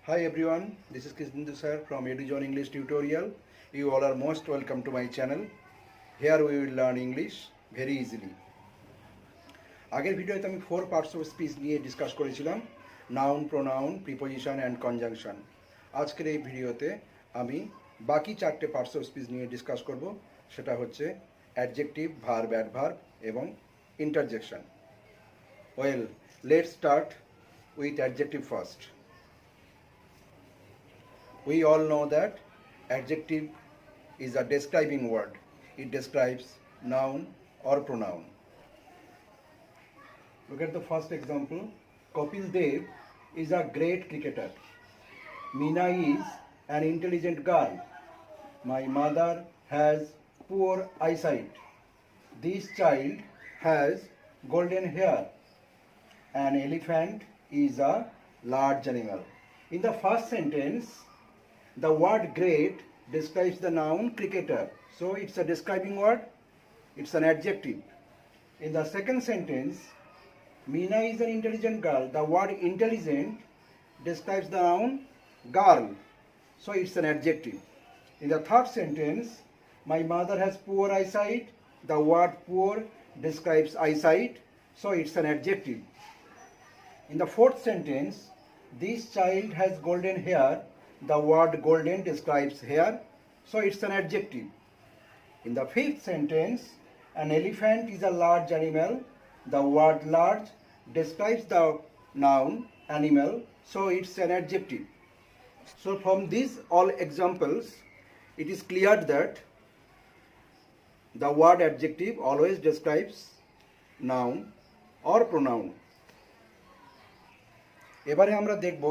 Hi everyone, this is Krishnendu sir from EduJohn English Tutorial. You all are most welcome to my channel. Here we will learn English very easily. আগের ভিডিওতে আমি 4 parts of speech নিয়ে discuss করেছিলাম, noun, pronoun, preposition and conjunction. আজকের এই ভিডিওতে আমি বাকি 4টে পার্টস অফ স্পিচ নিয়ে ডিসকাস করব, সেটা হচ্ছে অ্যাডজেক্টিভ, ভার্ব, অ্যাডভার্ব এবং interjection. Well, let's start with adjective first. We all know that adjective is a describing word. It describes noun or pronoun. Look at the first example. Kapil Dev is a great cricketer. Meena is an intelligent girl. My mother has poor eyesight. This child has golden hair. An elephant is a large animal. In the first sentence, the word great describes the noun cricketer. So it's a describing word, it's an adjective. In the second sentence, Meena is an intelligent girl. The word intelligent describes the noun girl. So it's an adjective. In the third sentence, my mother has poor eyesight. The word poor describes eyesight. So it's an adjective. In the fourth sentence, this child has golden hair. The word golden describes hair, so it's an adjective. In the fifth sentence, an elephant is a large animal. The word large describes the noun animal, so it's an adjective. So from these all examples, it is clear that the word adjective always describes noun or pronoun. এবারে আমরা দেখব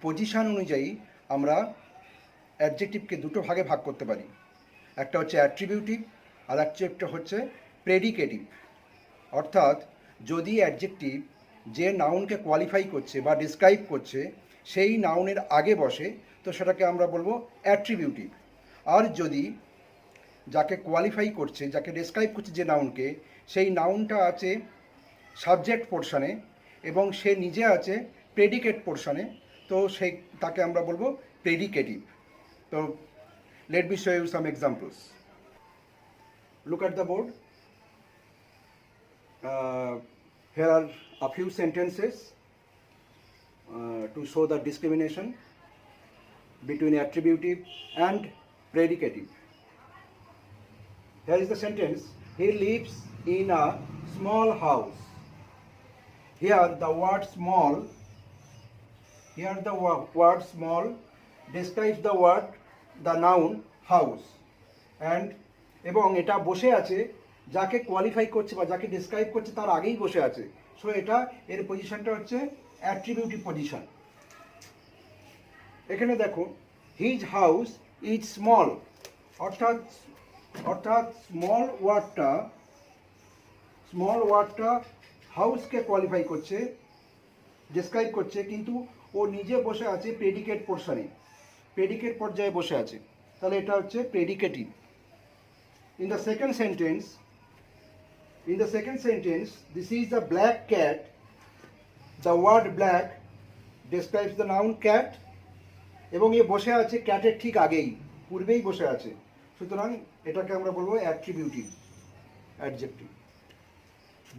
position অনুযায়ী আমরা অ্যাডজেক্টিভকে দুটো ভাগে ভাগ করতে পারি। একটা হচ্ছে অ্যাট্রিবিউটিভ আর একটা হচ্ছে প্রেডিকেটিভ। অর্থাৎ যদি অ্যাডজেক্টিভ যে নাউনকে কোয়ালিফাই করছে বা ডিসক্রাইব করছে সেই নাউনের আগে বসে, তো সেটাকে আমরা বলবো অ্যাট্রিবিউটিভ। আর যদি যাকে কোয়ালিফাই করছে, যাকে ডিসক্রাইব করছে যে নাউনকে, সেই নাউনটা আছে সাবজেক্ট পোর্শনে এবং সে নিজে আছে প্রেডিকেট পোর্শনে, তো সেই তাকে আমরা বলবো প্রেডিকেটিভ। তো let me show you some examples. Look at the board. Here are a few sentences to show the discrimination between attributive and predicative. Here is the sentence: he lives in a small house. Here the word small describes the noun house, and এবং এটা বসে আছে যাকে qualify করছে বা যাকে describe করছে তার আগেই বসে আছে। সো এটা এর পজিশনটা হচ্ছে অ্যাট্রিবিউটিভ পজিশন। এখানে দেখো, হিজ হাউস ইজ স্মল, অর্থাৎ স্মল ওয়ার্ডটা হাউসকে কোয়ালিফাই করছে, ডিসক্রাইব করছে, কিন্তু ও নিজে বসে আছে প্রেডিকেট পোর্শনে, প্রেডিকেট পর্যায়ে বসে আছে, তাহলে এটা হচ্ছে predicative. In the second sentence, this is a black cat. The word black describes the noun cat, এবং এ বসে আছে ক্যাটের ঠিক আগেই, পূর্বেই বসে আছে, সুতরাং এটাকে আমরা বলবো attributive adjective.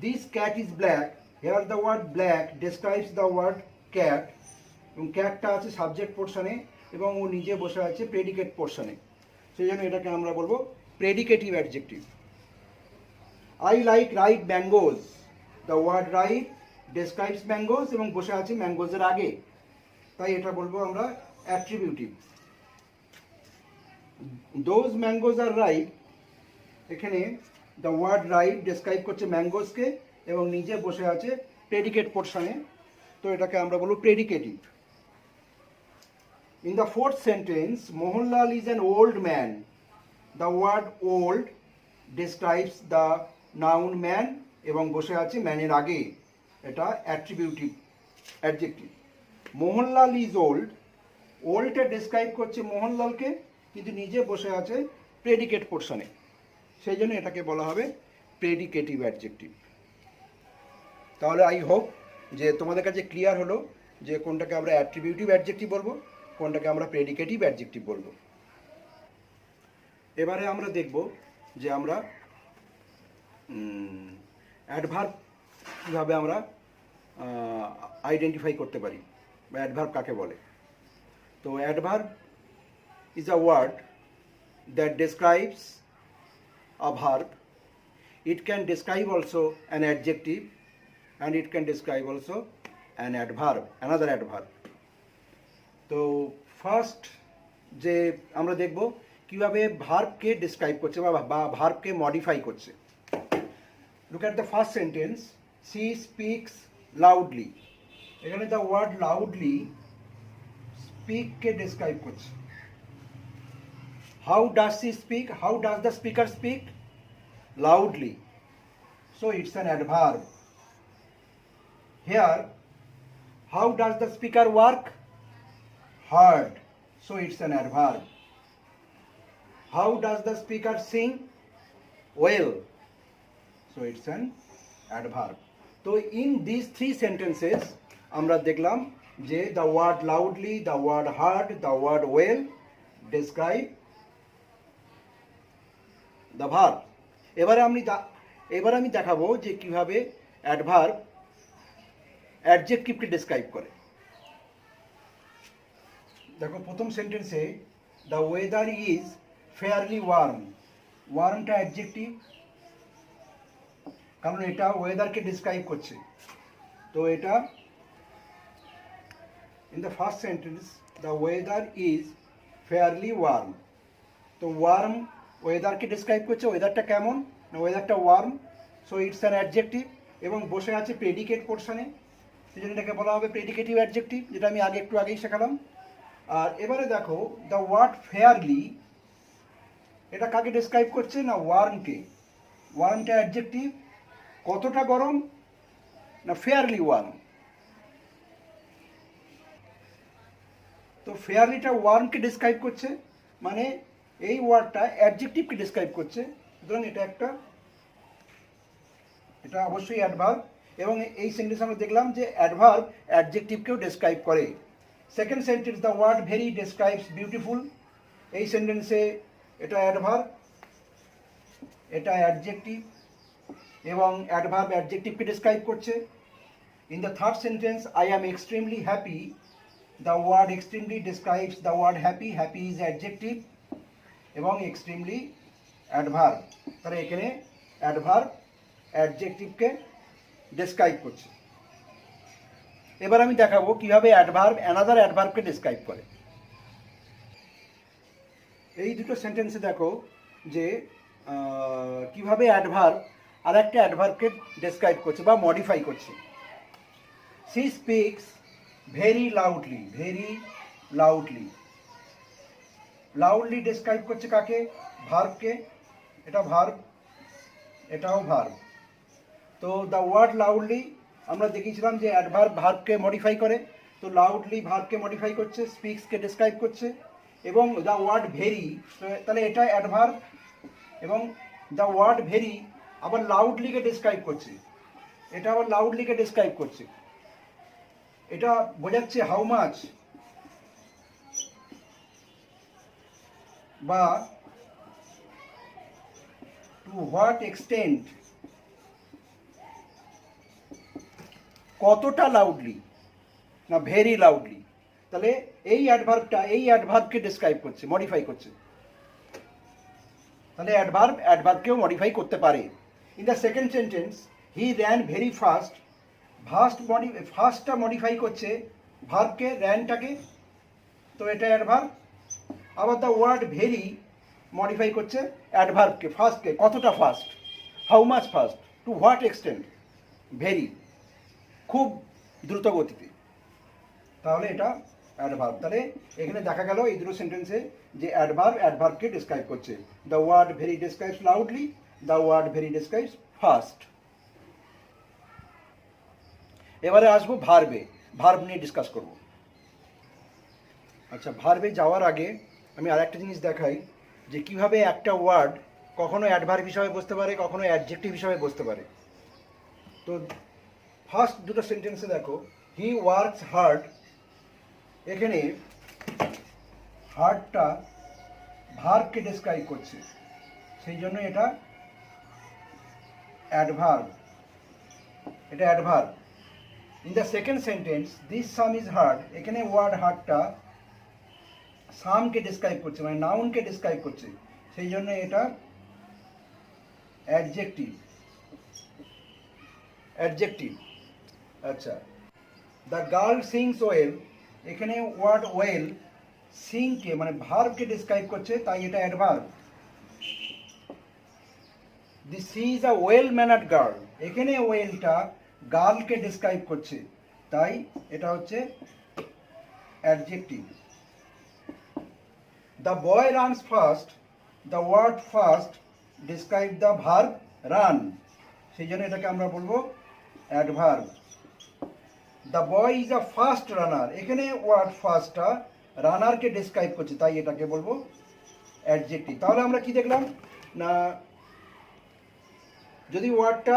This cat is black. Here the word black describes the word cat, এবং ক্যাটটা আছে সাবজেক্ট পোর্শনে এবং ও নিজে বসে আছে প্রেডিকেট পোর্শনে, সেই জন্য এটাকে আমরা বলবো predicative adjective. I like ripe mangoes. The word ripe describes mangoes এবং বসে আছে ম্যাঙ্গোজের আগে, তাই এটা বলবো আমরা attributive. Those mangoes are ripe, এখানে দ্য ওয়ার্ড রাইট ডেসক্রাইব করছে ম্যাঙ্গোজকে এবং নিজে বসে আছে প্রেডিকেট পোর্শনে, তো এটাকে আমরা বলবো predicative. In the fourth sentence, Mohanlal is an old man. The word old describes the noun man এবং বসে আছে ম্যানের আগে, এটা attributive adjective. Mohanlal is old, ওল্ডটা ডেসক্রাইব করছে মোহনলালকে কিন্তু নিজে বসে আছে প্রেডিকেট পোর্শনে, সেই জন্য এটাকে বলা হবে প্রেডিকেটিভ অ্যাডজেক্টিভ। তাহলে আই হোপ যে তোমাদের কাছে ক্লিয়ার হলো যে কোনটাকে আমরা অ্যাট্রিবিউটিভ অ্যাডজেক্টিভ বলবো, কোনটাকে আমরা প্রেডিকেটিভ অ্যাডজেক্টিভ বলবো। এবারে আমরা দেখব যে আমরা অ্যাডভার্ব কীভাবে আমরা আইডেন্টিফাই করতে পারি বা অ্যাডভার্ব কাকে বলে। তো adverb is a word that describes a verb. It can describe also an adjective and it can describe also an adverb, another adverb. তো ফার্স্ট যে আমরা দেখব কিভাবে ভার্বকে ডেসক্রাইব করছে বা ভার্বকে মডিফাই করছে। Look at the first sentence, she speaks loudly. এখানে দ্য ওয়ার্ড লাউডলি স্পিককে ডেসক্রাইব করছে। How does she speak? How does the speaker speak? Loudly. So it's an adverb. Here, how does the speaker work? Hard. So it's an adverb. How does the speaker sing? Well. So it's an adverb. So in these three sentences, আমরা দেখলাম যে the word loudly, the word hard, the word well describe the verb. এবারে আমি দেখাবো যে কিভাবে adverb অ্যাডজেক্টিভকে describe করে। দেখো প্রথম সেন্টেন্সে the weather is fairly warm. ওয়ার্মটা অ্যাডজেক্টিভ, কারণ এটা ওয়েদারকে ডেসক্রাইব করছে। তো এটা in the first sentence the weather is fairly warm. তো ওয়ার্ম ওয়েদারকে ডেসক্রাইব করছে। ওয়েদারটা কেমন না, ওয়েদারটা warm. So it's an adjective এবং বসে আছে প্রেডিকেট পোর্শনে, সেই জন্য এটাকে বলা হবে প্রেডিকেটিভ অ্যাডজেক্টিভ, যেটা আমি একটু আগেই শেখালাম। আর এবারে দেখো দ্য ওয়ার্ড ফেয়ারলি, এটা কাকে ডেসক্রাইব করছে না ওয়ার্মকে। ওয়ার্মটা অ্যাডজেক্টিভ, কতটা গরম না ফেয়ারলি ওয়ার্ম। তো ফেয়ারলিটা ওয়ার্মকে ডেসক্রাইব করছে, মানে এই ওয়ার্ডটা অ্যাডজেক্টিভকে ডেসক্রাইব করছে। সুতরাং এটা অবশ্যই অ্যাডভার্ব। এবং এই সেন্টেন্স আমরা দেখলাম যে অ্যাডভার্ব অ্যাডজেক্টিভকেও ডেসক্রাইব করে। Second sentence the word very describes beautiful. এই সেন্টেন্সে এটা অ্যাডভার্ব, এটা অ্যাডজেক্টিভ এবং অ্যাডভার্ব অ্যাডজেক্টিভকে ডেসক্রাইব করছে। In the third sentence I am extremely happy, the word extremely describes the word happy. Happy is adjective এবং এক্সট্রিমলি অ্যাডভার্ব। তাহলে এখানে অ্যাডভার্ব অ্যাডজেক্টিভকে ডেসক্রাইব করছে। এবার আমি দেখাবো কিভাবে অ্যাডভার্ব অ্যানাদার অ্যাডভার্বকে ডেসক্রাইব করে। এই দুটো সেন্টেন্সে দেখো যে কিভাবে অ্যাডভার্ব আর একটা অ্যাডভার্বকে ডেসক্রাইব করছে বা মডিফাই করছে। She speaks very loudly. Very loudly, loudly describe করছে কাকে? ভার্বকে। এটা ভার্ব, এটাও ভার্ব। তো দ্য ওয়ার্ড লাউডলি আমরা দেখিয়েছিলাম যে অ্যাডভার্ব ভার্বকে মডিফাই করে। তো লাউডলি ভার্বকে মডিফাই করছে, স্পিক্সকে ডেসক্রাইব করছে। এবং দ্য ওয়ার্ড ভেরি, তাহলে এটা অ্যাডভার্ব এবং দ্য ওয়ার্ড ভেরি আবার লাউডলিকে ডেসক্রাইব করছে। এটা আবার লাউডলিকে ডেসক্রাইব করছে। এটা বোঝাচ্ছে হাউ মাচ বা টু হোয়াট এক্সটেন্ট, কতটা লাউডলি না ভেরি লাউডলি। তাহলে এই অ্যাডভার্বটা এই অ্যাডভার্বকে ডেসক্রাইব করছে, মডিফাই করছে। তাহলে অ্যাডভার্বকেও মডিফাই করতে পারে। In the second sentence he ran very fast. ফাস্টটা মডিফাই করছে ভার্বকে, র্যানটাকে। তো এটা অ্যাডভার্ব। আবার দ্য ওয়ার্ড ভেরি মডিফাই করছে অ্যাডভার্বকে, ফাস্টকে, কতটা fast. How much fast, to what extent, very, খুব দ্রুত গতিতে। তাহলে এটা অ্যাডভার্ব। তাহলে এখানে দেখা গেল এই দুটো সেন্টেন্সে যে অ্যাডভার্বকে ডেসক্রাইব করছে। The word very describes loudly, the word very describes fast. এবারে আসবো ভার্বে। ভার্ব নিয়ে ডিসকাস করব। আচ্ছা, ভার্বে যাওয়ার আগে আমি আর একটা জিনিস দেখাই যে কিভাবে একটা ওয়ার্ড কখনো অ্যাডভার্ব হিসাবে বসতে পারে, কখনো অ্যাডজেক্টিভ হিসাবে বসতে পারে। তো ফার্স্ট দুটো সেন্টেন্সে দেখো, হি ওয়ার্কস হার্ড এখানে হার্ডটা ভার্বকে ডেসক্রাইব করছে, সেই জন্য এটা অ্যাডভার্ব। এটা adverb. In the second sentence this sum is hard, এখানে ওয়ার্ড হার্ডটা সামকে ডেসক্রাইব করছে, মানে নাউনকে ডেসক্রাইব করছে, সেই জন্য এটা অ্যাডজেক্টিভ। অ্যাডজেক্টিভ। আচ্ছা, দ্য গার্ল সিংস ওয়েল, এখানে ওয়ার্ড ওয়েল সিংকে মানে ভার্বকে ডেসক্রাইব করছে, তাই এটা adverb. The she is a well mannered girl, এখানে ওয়েলটা গার্লকে ডেসক্রাইব করছে, তাই এটা হচ্ছে adjective. The boy runs fast, the word fast describe the verb run, সেই জন্য এটাকে আমরা বলবো adverb. The boy is a fast runner, এখানে ওয়ার্ড ফাস্টটা রানারকে ডেসক্রাইব করছে, তাই এটাকে বলবো অ্যাডজেক্টিভ। তাহলে আমরা কি দেখলাম না, যদি ওয়ার্ডটা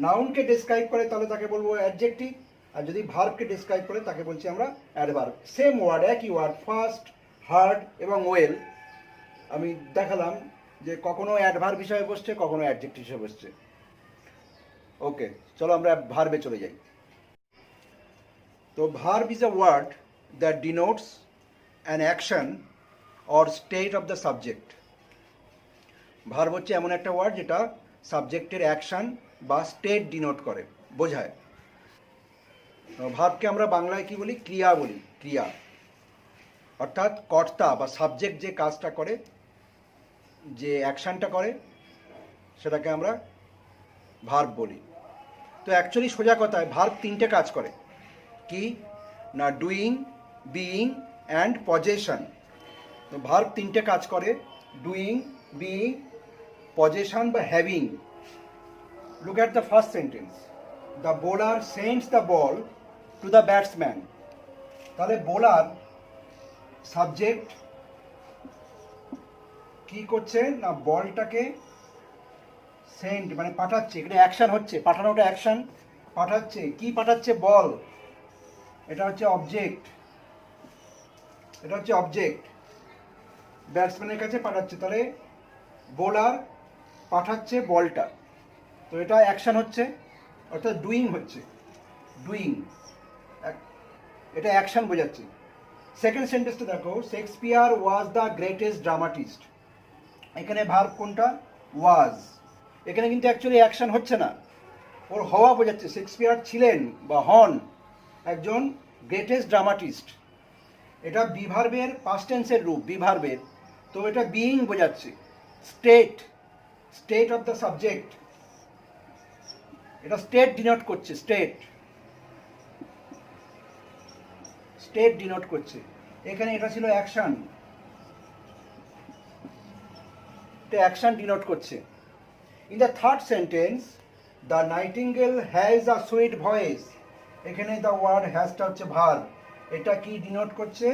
নাউনকে ডেসক্রাইব করে তাহলে তাকে বলবো অ্যাডজেক্টিভ, আর যদি ভার্বকে ডেসক্রাইব করে তাকে বলছি আমরা অ্যাডভার্ব। সেম ওয়ার্ড, একই ওয়ার্ড, ফাস্ট, হার্ড এবং ওয়েল, আমি দেখালাম যে কখনো অ্যাডভার্ব হিসাবে বসছে, কখনো অ্যাডজেক্টিভ হিসেবে বসছে। ওকে, চলো আমরা ভার্বে চলে যাই। তো verb is a word that denotes an action or state of the subject. Verb হচ্ছে এমন একটা ওয়ার্ড যেটা সাবজেক্টের অ্যাকশন বা স্টেট ডিনোট করে, বোঝায়। ভার্বকে আমরা বাংলায় কি বলি? ক্রিয়া বলি। ক্রিয়া অর্থাৎ কর্তা বা সাবজেক্ট যে কাজটা করে, যে অ্যাকশনটা করে, সেটাকে আমরা ভার্ব বলি। তো অ্যাকচুয়ালি সোজা কথায় ভার্ব তিনটে কাজ করে। কি না? Doing, being and possession. তো ভার্ব তিনটে কাজ করে, ডুইং, বিইং, পজেশন বা having. Look at the first sentence, the bowler sends the ball to the batsman. তাহলে বোলার সাবজেক্ট কি করছে না, বলটাকে সেন্ড মানে পাঠাচ্ছে, এখানে অ্যাকশন হচ্ছে, পাঠানোটা অ্যাকশন, পাঠাচ্ছে। কি পাঠাচ্ছে? বল। এটা হচ্ছে অবজেক্ট, এটা হচ্ছে অবজেক্ট, ব্যাটসম্যানের কাছে পাঠাচ্ছে। তাহলে বোলার পাঠাচ্ছে বলটা, তো এটা অ্যাকশন হচ্ছে, অর্থাৎ ডুইং হচ্ছে, ডুইং, এটা অ্যাকশন বোঝাচ্ছে। সেকেন্ড সেন্টেন্সটা দেখো, Shakespeare was the greatest dramatist. এখানে ভার্ব কোনটা? ওয়াজ। এখানে কিন্তু অ্যাকচুয়ালি অ্যাকশন হচ্ছে না, ওর হওয়া বোঝাচ্ছে। শেক্সপিয়ার ছিলেন বা হন একজন গ্রেটেস্ট ড্রামাটিস্ট, এটা বিভার্বের পাস্ট টেন্সের রূপ, বিভার্বের। তো এটা বিইং বোঝাচ্ছে, state, state of the subject, এটা স্টেট ডিনোট করছে, স্টেট, স্টেট ডিনোট করছে। এখানে এটা ছিল অ্যাকশন, এটা অ্যাকশন ডিনোট করছে। In the third sentence, the nightingale has a sweet voice, এখানে দ্য ওয়ার্ড হ্যাজটা হচ্ছে ভার্ব, এটা কি ডিনোট করছে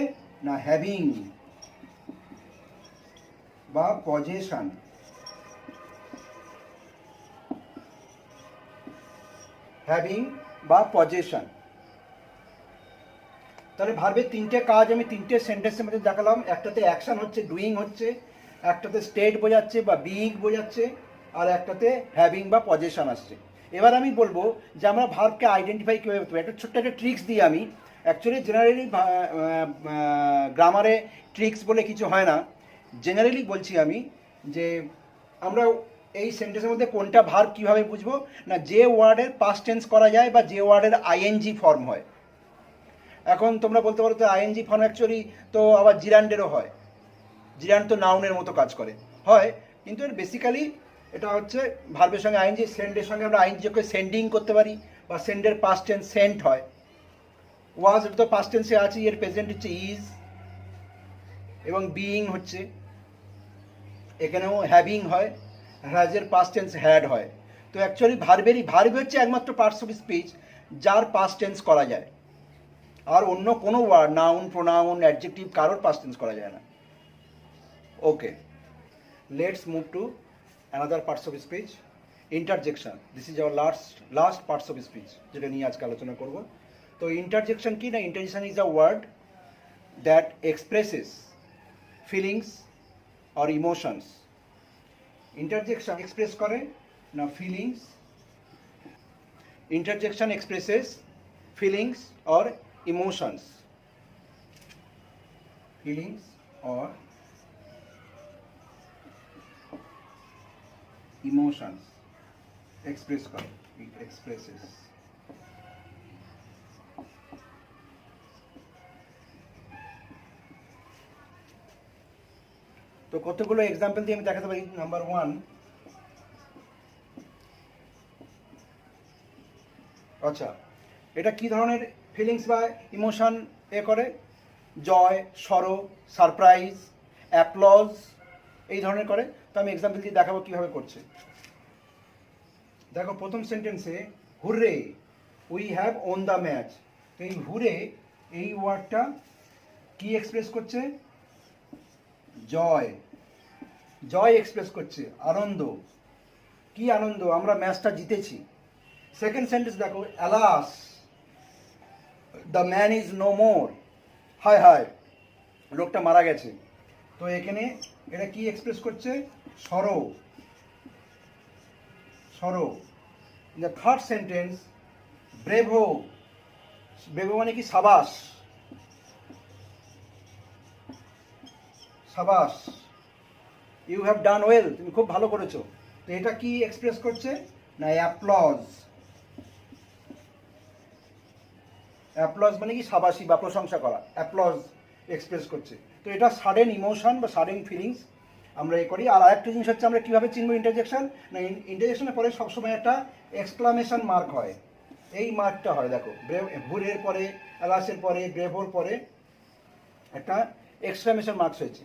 না, হ্যাভিং বা পজেশন। হ্যাভিং বা পজেশন। তাহলে ভার্বের তিনটে কাজ আমি তিনটে সেন্টেন্সের মধ্যে দেখালাম। একটাতে অ্যাকশন হচ্ছে, ডুইং হচ্ছে, একটাতে স্টেট বোঝাচ্ছে বা বিইং বোঝাচ্ছে, আর একটাতে হ্যাভিং বা পজেশন আসছে। এবার আমি বলবো যে আমরা ভার্বকে আইডেন্টিফাই কীভাবে করতে পারি। একটা ছোট্ট একটা ট্রিক্স দিই আমি। অ্যাকচুয়ালি জেনারেলি গ্রামারে ট্রিক্স বলে কিছু হয় না, জেনারেলি বলছি আমি যে আমরা এই সেন্টেন্সের মধ্যে কোনটা ভার্ব কীভাবে বুঝবো না, যে ওয়ার্ডের পাস্ট টেন্স করা যায় বা যে ওয়ার্ডের আইএনজি ফর্ম হয়। এখন তোমরা বলতে পারো তো আইএনজি ফর্ম অ্যাকচুয়ালি তো আবার জিরান্ডেরও হয়, জিরান্ড তো নাউনের মতো কাজ করে, হয়, কিন্তু এর বেসিক্যালি এটা হচ্ছে ভার্বের সঙ্গে আইএনজি, সেন্ডের সঙ্গে আমরা আইএনজি যোগ করে সেন্ডিং করতে পারি, বা সেন্ডের পাস্ট টেন্স সেন্ট হয়। ওয়াজ এটা তো পাস্ট টেন্সে আছে, এর প্রেজেন্ট হচ্ছে ইজ, এবং বিইং হচ্ছে, এখানেও হ্যাভিং হয়, হ্যাজের পাস্ট টেন্স হ্যাড হয়। তো অ্যাকচুয়ালি ভার্ব হচ্ছে একমাত্র পার্টস অফ স্পিচ যার পাস্ট টেন্স করা যায়, আর অন্য কোনো ওয়ার্ড, নাউন, প্রোনাউন, অ্যাডজেক্টিভ, কারোর পাস্ট টেন্স করা যায় না। Okay, let's move to another parts of speech, interjection. This is our last parts of speech, যেটা নিয়ে আজকে আলোচনা করব। তো ইন্টারজেকশন কি না, interjection is a word that expresses feelings or emotions. Interjection express করে না feelings, interjection expresses feelings or emotions, feelings or emotions express করে, ইট এক্সপ্রেসেস। তো কতগুলো এক্সাম্পল দিয়ে আমি দেখাতে পারি। নাম্বার 1, আচ্ছা এটা কি ধরনের ফিলিংস বা ইমোশন করে? জয়, সরো, সারপ্রাইজ, অ্যাপ্লজ এই ধরনের করে। তো আমি এক্সাম্পল দিয়ে দেখাবো কীভাবে করছে। দেখো প্রথম সেন্টেন্সে hurray we have won the match. তো এই হুরে এই ওয়ার্ডটা কি এক্সপ্রেস করছে? জয়, জয় এক্সপ্রেস করছে, আনন্দ। কি আনন্দ? আমরা ম্যাচটা জিতেছি। সেকেন্ড সেন্টেন্স দেখো, alas the man is no more, হায় হায় লোকটা মারা গেছে। তো এখানে এটা কি এক্সপ্রেস করছে? সরো, সরো। The third sentence bravo, bravo মানে কি? সাবাস, সাবাস, ইউ হ্যাভ ডান ওয়েল, তুমি খুব ভালো করেছো। তো এটা কি এক্সপ্রেস করছে? না অ্যাপ্লজ, অ্যাপ্লজ মানে কি? সাবাসী বা প্রশংসা করা, অ্যাপ্লজ এক্সপ্রেস করছে। তো এটা সাডেন ইমোশন বা সাডেন ফিলিংস আমরা করি। আর আরেকটা জিনিস হচ্ছে আমরা কীভাবে চিনবো ইন্টারজেকশন? না ইন্টারজেকশনের পরে সবসময় একটা এক্সক্লামেশন মার্ক হয়, এই মার্কটা হয়। দেখো ভুরের পরে, অ্যালাসের পরে, ব্রেভোর পরে একটা এক্সক্লামেশন মার্কস হয়েছে।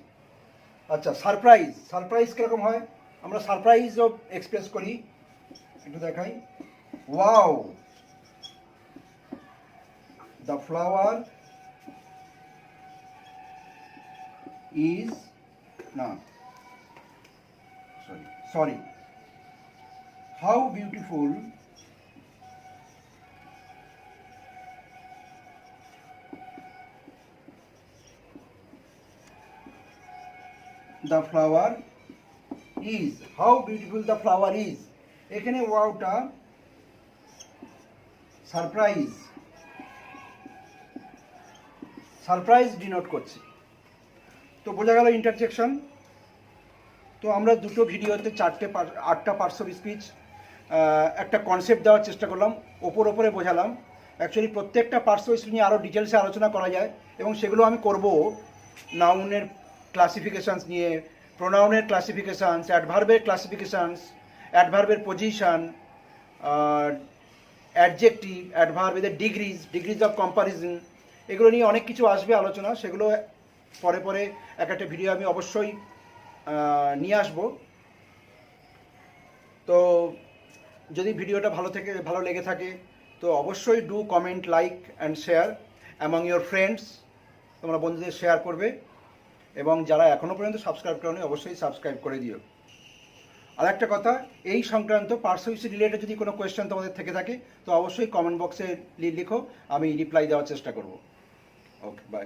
আচ্ছা সারপ্রাইজ, সারপ্রাইজ কীরকম হয়? আমরা সারপ্রাইজও এক্সপ্রেস করি, একটু দেখাই। ওয়াও দ্য ফ্লাওয়ার ইজ না sorry how beautiful the flower is, how beautiful the flower is. এখানে ওয়াওটা সারপ্রাইজ, সারপ্রাইজ ডিনোট করছে। তো বোঝা গেল ইন্টারজেকশন। তো আমরা দুটো ভিডিওতে 8টা পার্টস অফ স্পিচ একটা কনসেপ্ট দেওয়ার চেষ্টা করলাম, ওপরে বোঝালাম। অ্যাকচুয়ালি প্রত্যেকটা পার্টস অফ স্পিচ নিয়ে আরও ডিটেলসে আলোচনা করা যায়, এবং সেগুলো আমি করব। নাউনের ক্লাসিফিকেশানস নিয়ে, প্রোনাউনের ক্লাসিফিকেশানস, অ্যাডভার্বের ক্লাসিফিকেশানস, অ্যাডভার্বের পজিশান, অ্যাডজেক্টিভ, অ্যাডভার্ব, এদের ডিগ্রিজ অফ কম্পারিজন, এগুলো নিয়ে অনেক কিছু আসবে আলোচনা। সেগুলো পরে একটা ভিডিও আমি অবশ্যই নিয়ে আসব। তো যদি ভিডিওটা ভালো লেগে থাকে তো অবশ্যই do comment, like and share among your friends. তোমরা বন্ধুদের শেয়ার করবে, এবং যারা এখনও পর্যন্ত সাবস্ক্রাইব করোনি অবশ্যই সাবস্ক্রাইব করে দিও। আর একটা কথা, এই সংক্রান্ত পার্টস অফ স্পিচ রিলেটেড যদি কোনো কোয়েশ্চেন তোমাদের থেকে থাকে তো অবশ্যই কমেন্ট বক্সে লিখো, আমি রিপ্লাই দেওয়ার চেষ্টা করব। ওকে, বাই।